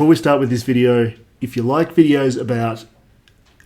before we start with this video, if you like videos about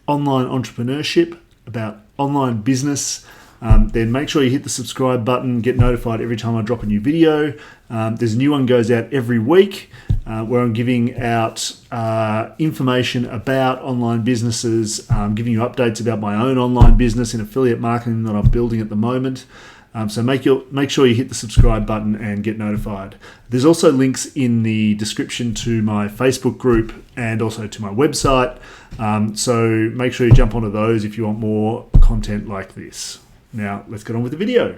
online entrepreneurship, about online business, then make sure you hit the subscribe button, get notified every time I drop a new video. There's a new one goes out every week where I'm giving out information about online businesses, giving you updates about my own online business and affiliate marketing that I'm building at the moment. So make sure you hit the subscribe button and get notified. There's also links in the description to my Facebook group and also to my website. So make sure you jump onto those if you want more content like this. Now, let's get on with the video.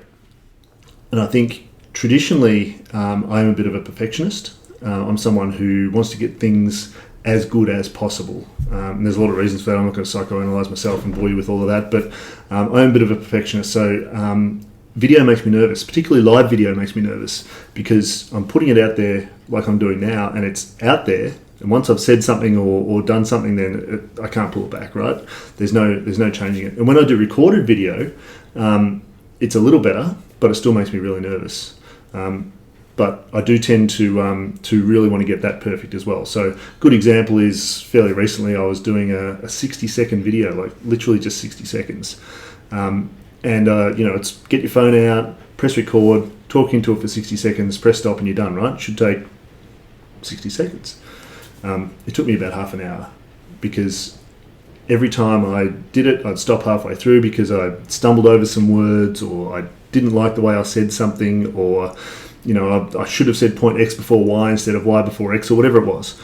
And I think traditionally, I'm a bit of a perfectionist. I'm someone who wants to get things as good as possible. And there's a lot of reasons for that. I'm not going to psychoanalyze myself and bore you with all of that, but I am a bit of a perfectionist. So video makes me nervous, particularly live video makes me nervous because I'm putting it out there like I'm doing now, and it's out there. And once I've said something or done something, then I can't pull it back, right? There's no changing it. And when I do recorded video, it's a little better, but it still makes me really nervous. But I do tend to really want to get that perfect as well. So good example is fairly recently I was doing a 60-second video, like literally just 60 seconds. It's get your phone out, press record, talk into it for 60 seconds, press stop and you're done, right? It should take 60 seconds. It took me about half an hour because every time I did it, I'd stop halfway through because I stumbled over some words or I didn't like the way I said something, or I should have said point X before Y instead of Y before X, or whatever it was.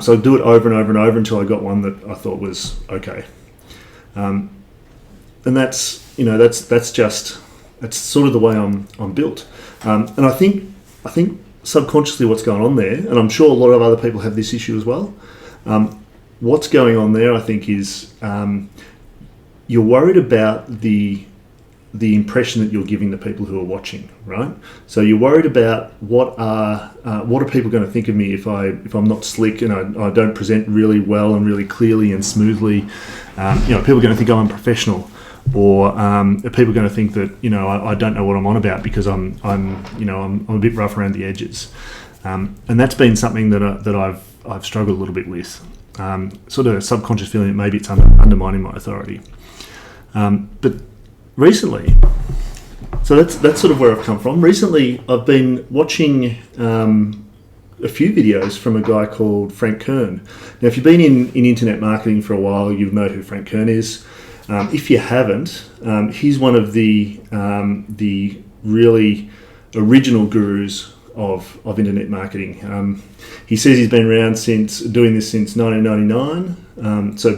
So I'd do it over and over and over until I got one that I thought was okay. And that's sort of the way I'm built. And I think subconsciously what's going on there, and I'm sure a lot of other people have this issue as well. What's going on there, I think, is you're worried about the impression that you're giving the people who are watching, right? So you're worried about what are people going to think of me if I'm not slick and I don't present really well and really clearly and smoothly. People are going to think I'm unprofessional, or are people going to think that I don't know what I'm on about because I'm a bit rough around the edges, and that's been something that I've struggled a little bit with. Sort of a subconscious feeling that maybe it's undermining my authority. But recently, so that's sort of where I've come from. Recently, I've been watching a few videos from a guy called Frank Kern. Now, if you've been in internet marketing for a while, you'll know who Frank Kern is. If you haven't, he's one of the really original gurus of internet marketing. He says he's been around doing this since 1999, so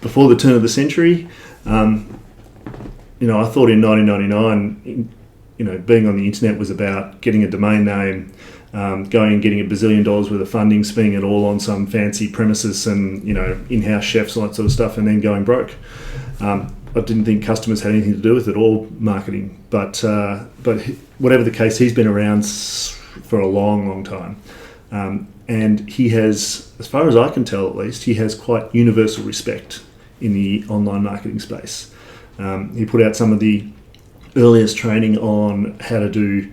before the turn of the century. I thought in 1999, being on the internet was about getting a domain name, going and getting $1 bazillion worth of funding, spending it all on some fancy premises and in-house chefs, all that sort of stuff, and then going broke. I didn't think customers had anything to do with it, or marketing. But whatever the case, he's been around for a long, long time. And he has, as far as I can tell at least, he has quite universal respect in the online marketing space. He put out some of the earliest training on how to do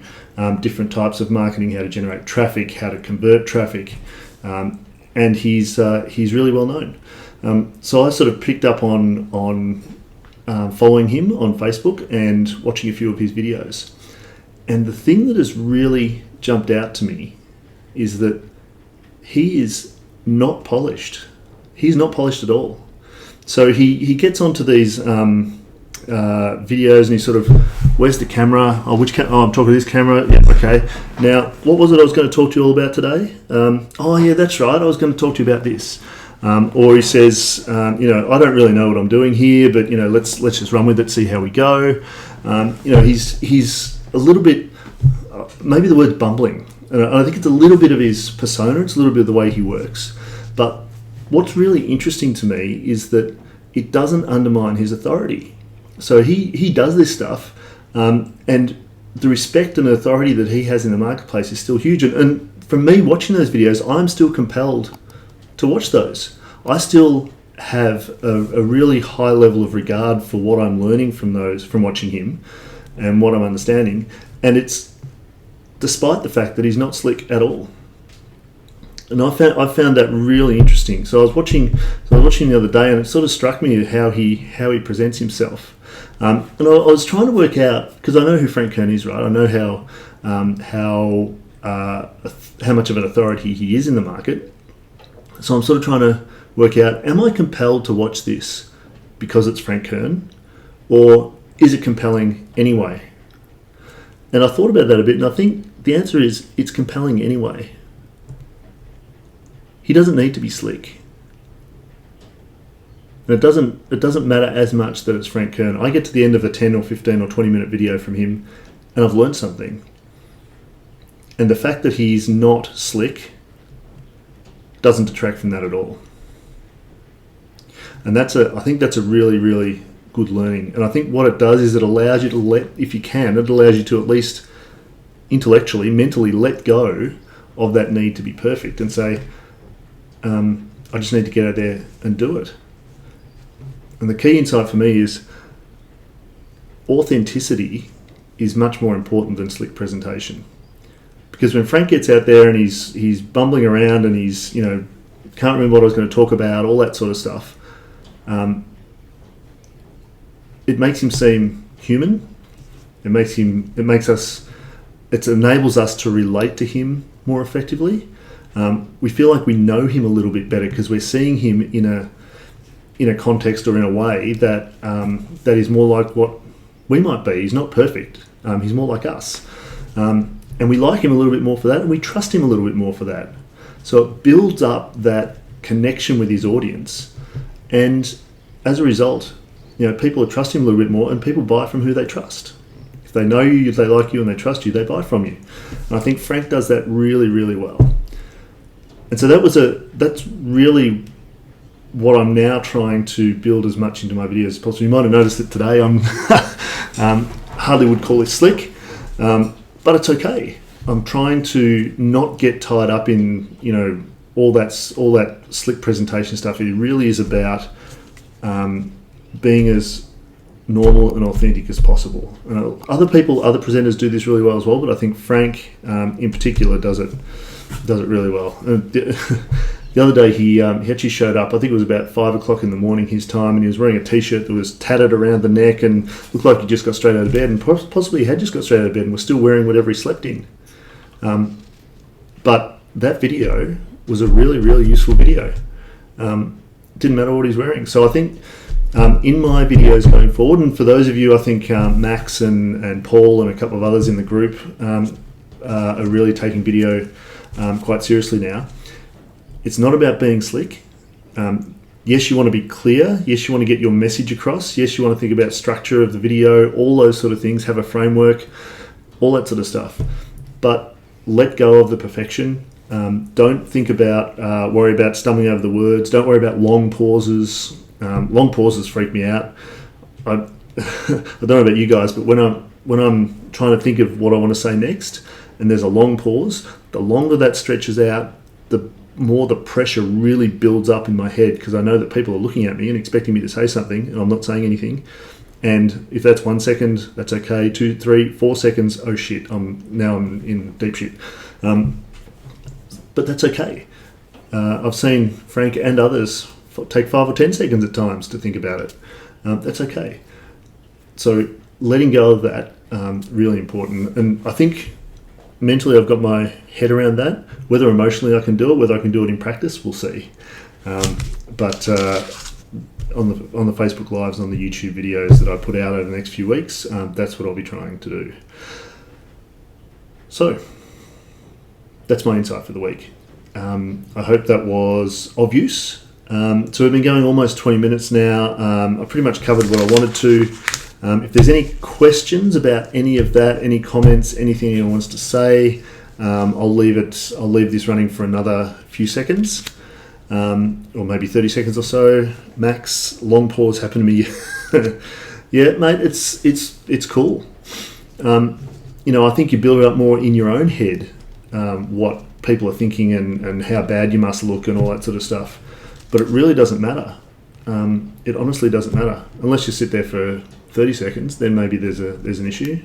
different types of marketing, how to generate traffic, how to convert traffic. And he's really well known. So I sort of picked up on following him on Facebook and watching a few of his videos. And the thing that has really jumped out to me is that he is not polished. He's not polished at all. So he gets onto these videos and he sort of, where's the camera? I'm talking to this camera. Yeah, okay. Now, what was it I was going to talk to you all about today? Yeah, that's right. I was going to talk to you about this. Or he says, I don't really know what I'm doing here, but let's just run with it, see how we go. He's a little bit, maybe the word's bumbling. And I think it's a little bit of his persona. It's a little bit of the way he works. But what's really interesting to me is that it doesn't undermine his authority. So he does this stuff, and the respect and authority that he has in the marketplace is still huge. And from me watching those videos, I'm still compelled to watch those. I still have a really high level of regard for what I'm learning from watching him and what I'm understanding. And it's despite the fact that he's not slick at all. And I found that really interesting. So I was watching the other day, and it sort of struck me how he presents himself. And I was trying to work out, because I know who Frank Kern is, right? I know how much of an authority he is in the market. So I'm sort of trying to work out: am I compelled to watch this because it's Frank Kern, or is it compelling anyway? And I thought about that a bit, and I think the answer is it's compelling anyway. He doesn't need to be slick. And it doesn't matter as much that it's Frank Kern. I get to the end of a 10 or 15 or 20 minute video from him and I've learned something. And the fact that he's not slick doesn't detract from that at all. And I think that's a really, really good learning. And I think what it does is it allows you to it allows you to at least intellectually, mentally let go of that need to be perfect and say, I just need to get out there and do it. And the key insight for me is authenticity is much more important than slick presentation. Because when Frank gets out there and he's bumbling around and he's, can't remember what I was going to talk about, all that sort of stuff, it makes him seem human. It enables us to relate to him more effectively. We feel like we know him a little bit better because we're seeing him in a context or in a way that is more like what we might be. He's not perfect. He's more like us. And we like him a little bit more for that, and we trust him a little bit more for that. So it builds up that connection with his audience. And as a result, people trust him a little bit more, and people buy from who they trust. If they know you, if they like you, and they trust you, they buy from you. And I think Frank does that really, really well. And so that's really what I'm now trying to build as much into my videos as possible. You might have noticed that today I'm hardly would call it slick, but it's okay. I'm trying to not get tied up in all that slick presentation stuff. It really is about being as normal and authentic as possible. Other presenters do this really well as well, but I think Frank in particular does it really well. The other day he actually showed up. I think it was about 5 o'clock in the morning his time, and he was wearing a t-shirt that was tattered around the neck and looked like he just got straight out of bed, and possibly he had just got straight out of bed and was still wearing whatever he slept in. But that video was a really, really useful video. Didn't matter what he's wearing. So I think in my videos going forward, and for those of you, I think Max and Paul and a couple of others in the group are really taking video quite seriously now. It's not about being slick. Yes, you want to be clear. Yes, you want to get your message across. Yes, you want to think about structure of the video, all those sort of things, have a framework, all that sort of stuff. But let go of the perfection. Don't think about, worry about stumbling over the words. Don't worry about long pauses. Long pauses freak me out. I don't know about you guys, but when I'm trying to think of what I want to say next, and there's a long pause, the longer that stretches out, the more the pressure really builds up in my head, because I know that people are looking at me and expecting me to say something, and I'm not saying anything. And if that's 1 second, that's okay. 2, 3, 4 seconds, oh shit, I'm in deep shit. But that's okay. I've seen Frank and others take 5 or 10 seconds at times to think about it. That's okay. So letting go of that, really important. And I think mentally I've got my head around that. Whether emotionally I can do it, whether I can do it in practice, we'll see. But on the Facebook Lives, on the YouTube videos that I put out over the next few weeks, that's what I'll be trying to do. So that's my insight for the week. I hope that was of use. So we've been going almost 20 minutes now. I pretty much covered what I wanted to. If there's any questions about any of that, any comments, anything anyone wants to say, I'll leave this running for another few seconds, or maybe 30 seconds or so. Max, long pause happened to me. Yeah, mate, it's cool. I think you build it up more in your own head, what people are thinking and how bad you must look and all that sort of stuff. But it really doesn't matter. It honestly doesn't matter unless you sit there for 30 seconds. Then maybe there's an issue.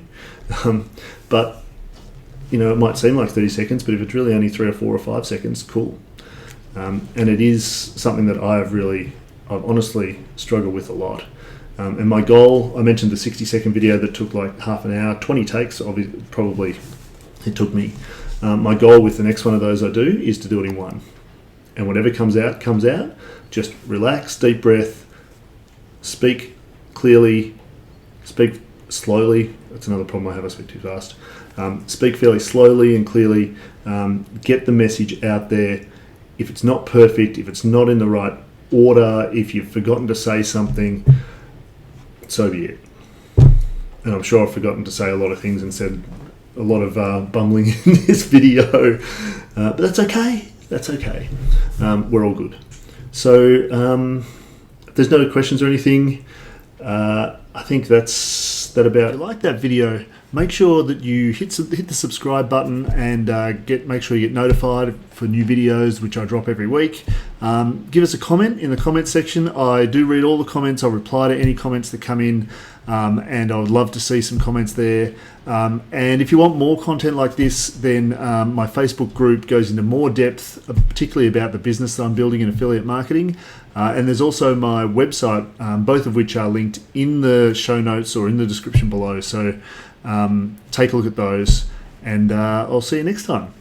But it might seem like 30 seconds, but if it's really only 3 or 4 or 5 seconds, cool. And it is something that I've honestly struggled with a lot. And my goal, I mentioned the 60-second video that took like half an hour, 20 takes, probably it took me. My goal with the next one of those I do is to do it in one. And whatever comes out, comes out. Just relax, deep breath, speak clearly, speak slowly. That's another problem I have, I speak too fast. Speak fairly slowly and clearly. Get the message out there. If it's not perfect, if it's not in the right order, if you've forgotten to say something, so be it. And I'm sure I've forgotten to say a lot of things and said a lot of bumbling in this video, but that's okay. That's okay. We're all good. So if there's no questions or anything, I think that's that about. If you like that video, make sure that you hit the subscribe button and make sure you get notified for new videos, which I drop every week. Give us a comment in the comment section. I do read all the comments. I'll reply to any comments that come in, and I would love to see some comments there. And if you want more content like this, then my Facebook group goes into more depth, particularly about the business that I'm building in affiliate marketing. And there's also my website, both of which are linked in the show notes or in the description below. So take a look at those, and I'll see you next time.